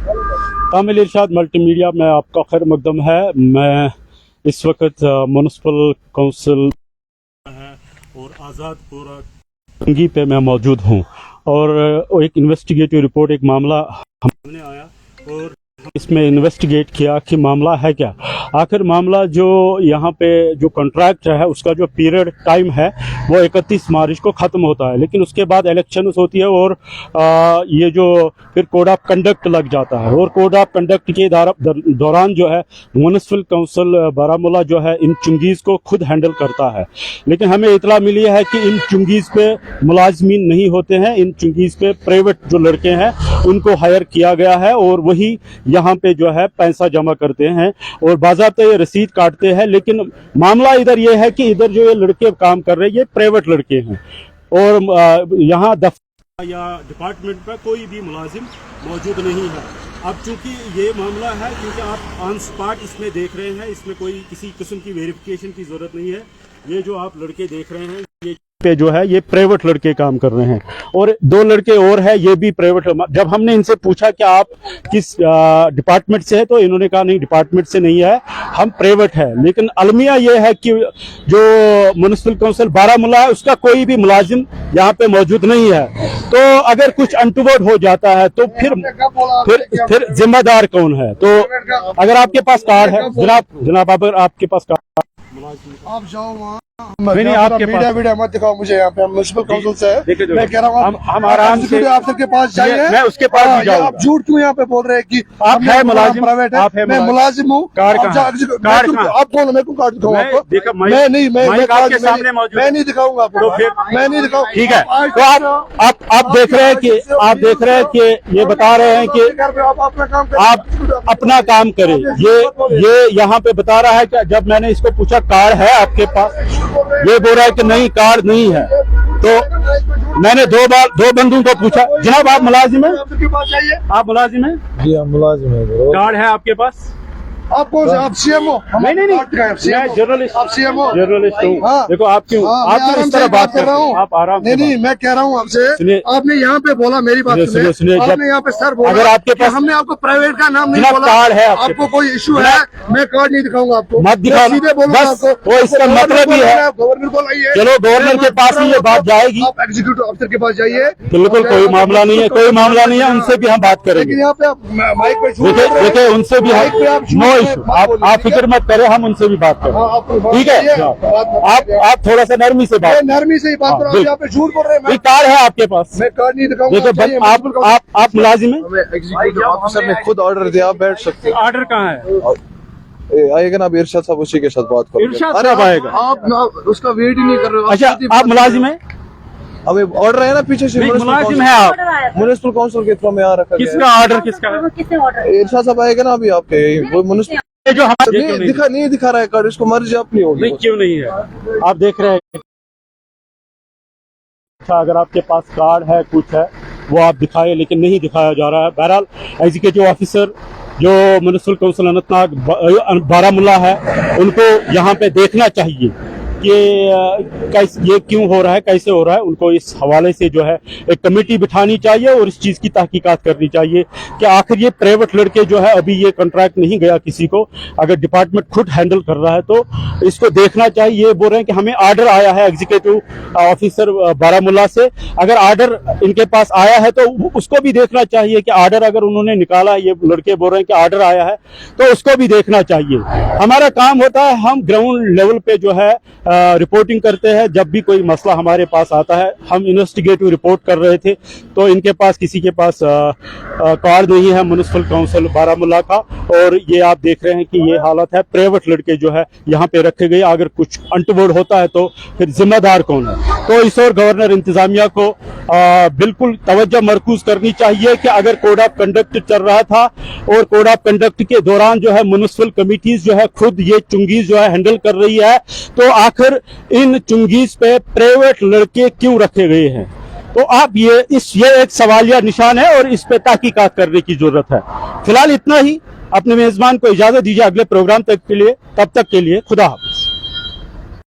तामिल इरशाद multimedia में आपका खैर मकदम है। मैं इस वक्त म्युनिसिपल काउंसिल और आज़ादपुरा टंगी पे मैं मौजूद हूँ और एक इन्वेस्टिगेटिव रिपोर्ट, एक मामला सामने आया और इसमें इन्वेस्टिगेट किया कि मामला है क्या। आखिर मामला जो यहाँ पे जो कॉन्ट्रैक्ट है उसका जो पीरियड टाइम है वो 31 मार्च को ख़त्म होता है, लेकिन उसके बाद इलेक्शन होती है और ये जो फिर कोड ऑफ कंडक्ट लग जाता है और कोड ऑफ कंडक्ट के दौरान जो है म्युनिसिपल काउंसिल बारामूला जो है इन चुंगीज़ को खुद हैंडल करता है। लेकिन हमें इतला मिली है कि इन चुंगीज़ पे मुलाजमीन नहीं होते हैं, इन चुंगीज़ पे प्राइवेट जो लड़के हैं उनको हायर किया गया है और वही यहाँ पे जो है पैसा जमा करते हैं और बाज़ाब्ता ये रसीद काटते हैं। लेकिन मामला इधर ये है कि इधर जो ये लड़के काम कर रहे हैं ये प्राइवेट लड़के हैं और यहाँ दफ्तर या डिपार्टमेंट पर कोई भी मुलाजिम मौजूद नहीं है। अब चूंकि ये मामला है, क्योंकि आप ऑन स्पॉट इसमें देख रहे हैं, इसमें कोई किसी किस्म की वेरिफिकेशन की ज़रूरत नहीं है। ये जो आप लड़के देख रहे हैं ये पे जो है ये प्राइवेट लड़के काम कर रहे हैं और दो लड़के और है ये भी प्राइवेट। जब हमने इनसे पूछा कि आप किस डिपार्टमेंट से है तो इन्होंने कहा नहीं डिपार्टमेंट से नहीं है, हम प्राइवेट है। लेकिन अलमिया ये है कि जो म्युनिसिपल काउंसिल बारामूला है उसका कोई भी मुलाजिम यहाँ पे मौजूद नहीं है। तो अगर कुछ अनटूवर्ड हो जाता है तो फिर जिम्मेदार कौन है? तो अगर आपके पास कार्ड है जनाब अगर आपके पास कार्ड आप जाओ वहाँ। नहीं आपके मीडिया मत दिखाओ मुझे, यहाँ पे हम म्युनिसिपल काउंसिल से है। मैं कह रहा हूँ हम आराम से अफसर के पास जाइए। मैं उसके पास भी जाऊंगा। आप झूठ क्यों यहाँ पे बोल रहे हैं कि आप है मुलाजिम? प्राइवेट है, मैं मुलाजिम हूँ। आप कौन? मैं कार्ड दिखाऊंगा आपको? मैं नहीं दिखाऊंगा आपको, मैं नहीं दिखाऊंगा। ठीक है, तो आप देख रहे हैं कि ये बता रहे हैं कि आप अपना काम करें। ये यहाँ पे बता रहा है कि जब मैंने इसको पूछा कार्ड है आपके पास, ये बोल रहा है कि नहीं कार्ड नहीं है। तो मैंने दो बंदों को पूछा, जनाब आप मुलाजिम हैं? आप मुलाजिम हैं? जी हम मुलाजिम है। कार्ड है आपके पास? आप कौन से? आप सीएम हो? नहीं मैं जर्नलिस्ट। आप सीएम हो? जर्नलिस्ट हूँ। हाँ। देखो आप क्यों आप इस तरह बात कर रहे हो? आप आराम से नहीं मैं कह रहा हूँ आपसे, आपने यहाँ पे बोला मेरी बात सुनिए। आपने यहाँ पे सर बोला अगर आपके पास हमने आपको प्राइवेट का नाम नहीं बोला, कार्ड है आपको कोई इशू है, मैं कार्ड नहीं दिखाऊंगा आपको, मत दिखाओ, सीधे बोलूंगा आपको। वो इसका मतलब ही है गवर्नर को लाइए। चलो गवर्नर के पास ही ये बात जाएगी, आप एग्जीक्यूटिव अफसर के पास जाइए। बिल्कुल कोई मामला नहीं है, कोई मामला नहीं है, उनसे भी हम बात करेंगे। लेकिन यहाँ पे आप माइक पे देखिए उनसे भी नो इशू, आप फिक्र मत करें, हम उनसे भी बात करें। ठीक है, आप थोड़ा सा नरमी से बात, नरमी से ही बात करो। यहाँ पे झूठ बोल रहे हैं। कार्ड है आपके पास? मैं कार्ड नहीं दिखाऊंगा। देखो आप मुलाजिम हैं? एग्जीक्यूटिव ऑफिसर ने खुद ऑर्डर दिया, आप बैठ सकते हैं। ऑर्डर कहाँ है? आएगा ना अब इरशाद साहब, उसी के साथ बात करो। इरशाद साहब आएगा? आप उसका वेट ही नहीं कर रहे हो। अच्छा आप मुलाजिम हैं? अबे ऑर्डर है ना पीछे से। मुलाजिम है आप? म्युनिसिपल काउंसिल के थ्रू में यहाँ रखा गया। किसका ऑर्डर? किसका? इरशाद साहब आएगा ना अभी आपके, वो म्युनिसिपल जो नहीं दिखा रहा है कार्ड, इसको मर्जी अपनी होगी। नहीं क्यों नहीं है? आप देख रहे हैं। अच्छा अगर आपके पास कार्ड है कुछ है वो आप दिखाए, लेकिन नहीं दिखाया जा रहा है। बहरहाल एग्जीक्यूटिव ऑफिसर जो म्युनिसिपल काउंसिल अनंतनाग बारामूला है उनको यहाँ पे देखना चाहिए कि ये क्यों हो रहा है, कैसे हो रहा है। उनको इस हवाले से जो है एक कमेटी बिठानी चाहिए और इस चीज़ की तहकीकात करनी चाहिए कि आखिर ये प्राइवेट लड़के जो है, अभी ये कॉन्ट्रैक्ट नहीं गया किसी को, अगर डिपार्टमेंट खुद हैंडल कर रहा है तो इसको देखना चाहिए। ये बोल रहे हैं कि हमें ऑर्डर आया है एग्जीक्यूटिव ऑफिसर बारामूला से, अगर ऑर्डर इनके पास आया है तो उसको भी देखना चाहिए कि ऑर्डर अगर उन्होंने निकाला है, ये लड़के बोल रहे हैं कि ऑर्डर आया है, तो उसको भी देखना चाहिए। हमारा काम होता है हम ग्राउंड लेवल पे जो है रिपोर्टिंग करते हैं। जब भी कोई मसला हमारे पास आता है, हम इन्वेस्टिगेटिव रिपोर्ट कर रहे थे तो इनके पास किसी के पास कार्ड नहीं है म्युनिसिपल काउंसिल बारामूला का, और ये आप देख रहे हैं कि ये हालत है। प्राइवेट लड़के जो है यहाँ पे रखे गए, अगर कुछ अनटूवर्ड होता है तो फिर जिम्मेदार कौन है? तो इस और गवर्नर इंतजामिया को बिल्कुल तवज्जो मरकूज करनी चाहिए कि अगर कोड ऑफ कंडक्ट चल रहा था और कोड ऑफ कंडक्ट के दौरान जो है म्युनिसिपल कमिटीज जो है खुद ये चुंगीज जो है हैंडल कर रही है, तो आखिर इन चुंगीज पे प्राइवेट लड़के क्यों रखे गए हैं? तो आप ये एक सवालिया निशान है और इस पे तहकीकात करने की जरूरत है। फिलहाल इतना ही। अपने मेजबान को इजाजत दीजिए अगले प्रोग्राम तक के लिए, तब तक के लिए खुदा हाफिज।